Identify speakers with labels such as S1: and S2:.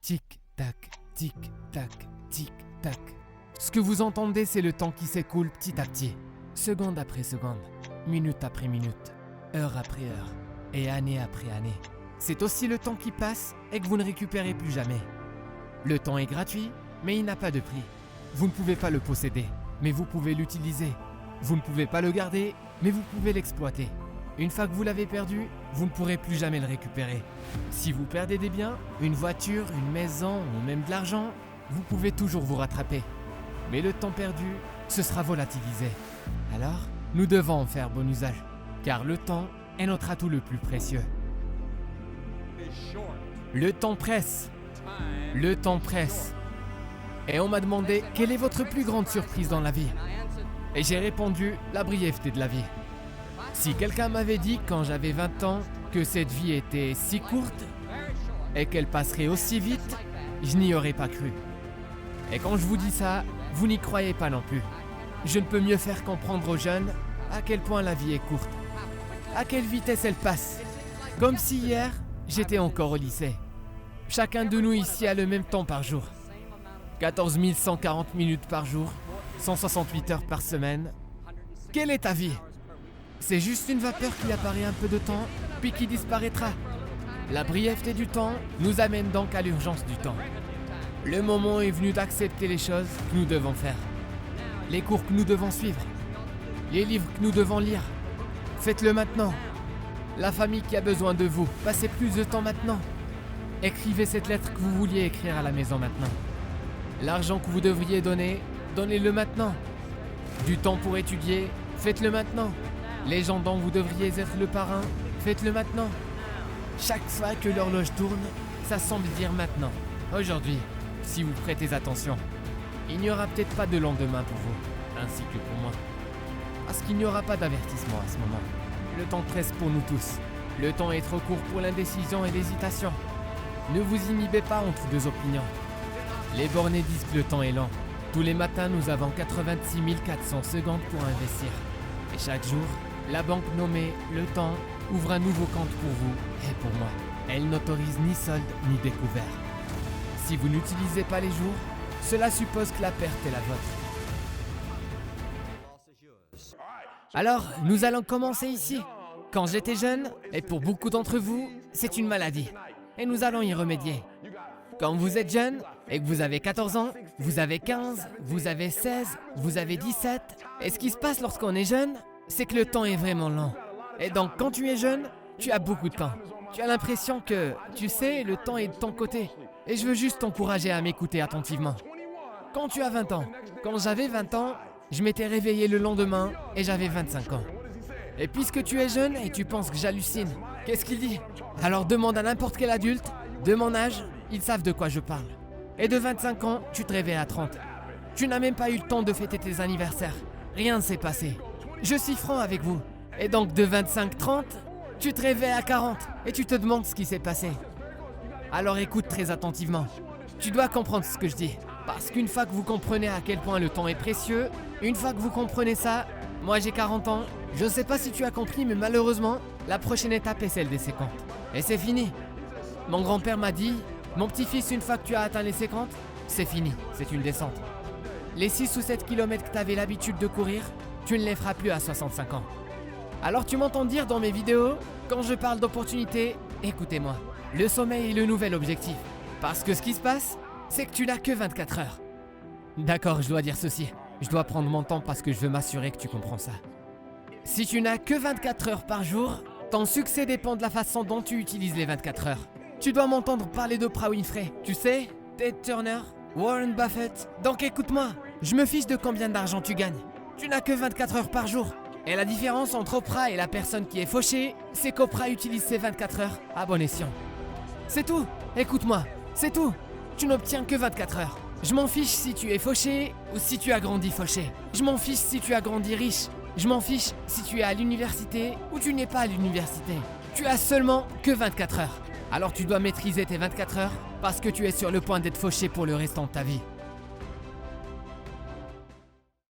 S1: Tic-tac, tic-tac, tic-tac. Ce que vous entendez, c'est le temps qui s'écoule petit à petit, seconde après seconde, minute après minute, heure après heure et année après année. C'est aussi le temps qui passe et que vous ne récupérez plus jamais. Le temps est gratuit, mais il n'a pas de prix. Vous ne pouvez pas le posséder, mais vous pouvez l'utiliser. Vous ne pouvez pas le garder, mais vous pouvez l'exploiter. Une fois que vous l'avez perdu, vous ne pourrez plus jamais le récupérer. Si vous perdez des biens, une voiture, une maison ou même de l'argent, vous pouvez toujours vous rattraper. Mais le temps perdu, ce sera volatilisé. Alors, nous devons en faire bon usage, car le temps est notre atout le plus précieux. Le temps presse. Le temps presse. Et on m'a demandé quelle est votre plus grande surprise dans la vie. Et j'ai répondu la brièveté de la vie. Si quelqu'un m'avait dit quand j'avais 20 ans que cette vie était si courte et qu'elle passerait aussi vite, je n'y aurais pas cru. Et quand je vous dis ça, vous n'y croyez pas non plus. Je ne peux mieux faire comprendre aux jeunes à quel point la vie est courte, à quelle vitesse elle passe. Comme si hier, j'étais encore au lycée. Chacun de nous ici a le même temps par jour. 14 140 minutes par jour, 168 heures par semaine. Quelle est ta vie ? C'est juste une vapeur qui apparaît un peu de temps, puis qui disparaîtra. La brièveté du temps nous amène donc à l'urgence du temps. Le moment est venu d'accepter les choses que nous devons faire. Les cours que nous devons suivre. Les livres que nous devons lire. Faites-le maintenant. La famille qui a besoin de vous, passez plus de temps maintenant. Écrivez cette lettre que vous vouliez écrire à la maison maintenant. L'argent que vous devriez donner, donnez-le maintenant. Du temps pour étudier, faites-le maintenant. Les gens dont vous devriez être le parrain, faites-le maintenant. Chaque fois que l'horloge tourne, ça semble dire maintenant, aujourd'hui, si vous prêtez attention. Il n'y aura peut-être pas de lendemain pour vous, ainsi que pour moi. Parce qu'il n'y aura pas d'avertissement à ce moment. Le temps presse pour nous tous. Le temps est trop court pour l'indécision et l'hésitation. Ne vous inhibez pas entre deux opinions. Les bornés disent que le temps est lent. Tous les matins, nous avons 86 400 secondes pour investir. Et chaque jour, la banque nommée Le Temps ouvre un nouveau compte pour vous et pour moi. Elle n'autorise ni solde ni découvert. Si vous n'utilisez pas les jours, cela suppose que la perte est la vôtre. Alors, nous allons commencer ici. Quand j'étais jeune, et pour beaucoup d'entre vous, c'est une maladie. Et nous allons y remédier. Quand vous êtes jeune et que vous avez 14 ans, vous avez 15, vous avez 16, vous avez 17. Et ce qui se passe lorsqu'on est jeune, c'est que le temps est vraiment lent. Et donc quand tu es jeune, tu as beaucoup de temps. Tu as l'impression que, tu sais, le temps est de ton côté. Et je veux juste t'encourager à m'écouter attentivement. Quand tu as 20 ans, quand j'avais 20 ans, je m'étais réveillé le lendemain et j'avais 25 ans. Et puisque tu es jeune et tu penses que j'hallucine, qu'est-ce qu'il dit ? Alors demande à n'importe quel adulte, de mon âge, ils savent de quoi je parle. Et de 25 ans, tu te réveilles à 30. Tu n'as même pas eu le temps de fêter tes anniversaires. Rien ne s'est passé. Je suis franc avec vous. Et donc de 25-30, tu te réveilles à 40 et tu te demandes ce qui s'est passé. Alors écoute très attentivement. Tu dois comprendre ce que je dis. Parce qu'une fois que vous comprenez à quel point le temps est précieux, une fois que vous comprenez ça, moi j'ai 40 ans, je ne sais pas si tu as compris, mais malheureusement, la prochaine étape est celle des 50. Et c'est fini. Mon grand-père m'a dit, mon petit-fils, une fois que tu as atteint les 50, c'est fini, c'est une descente. Les 6 ou 7 km que tu avais l'habitude de courir, tu ne les feras plus à 65 ans. Alors tu m'entends dire dans mes vidéos, quand je parle d'opportunité, écoutez-moi. Le sommeil est le nouvel objectif. Parce que ce qui se passe, c'est que tu n'as que 24 heures. D'accord, je dois dire ceci. Je dois prendre mon temps parce que je veux m'assurer que tu comprends ça. Si tu n'as que 24 heures par jour, ton succès dépend de la façon dont tu utilises les 24 heures. Tu dois m'entendre parler d'Oprah Winfrey. Tu sais, Ted Turner, Warren Buffett. Donc écoute-moi, je me fiche de combien d'argent tu gagnes. Tu n'as que 24 heures par jour. Et la différence entre Oprah et la personne qui est fauchée, c'est qu'Oprah utilise ses 24 heures à bon escient. C'est tout. Écoute-moi, c'est tout. Tu n'obtiens que 24 heures. Je m'en fiche si tu es fauché ou si tu as grandi fauché. Je m'en fiche si tu as grandi riche. Je m'en fiche si tu es à l'université ou tu n'es pas à l'université. Tu as seulement que 24 heures. Alors tu dois maîtriser tes 24 heures parce que tu es sur le point d'être fauché pour le restant de ta vie.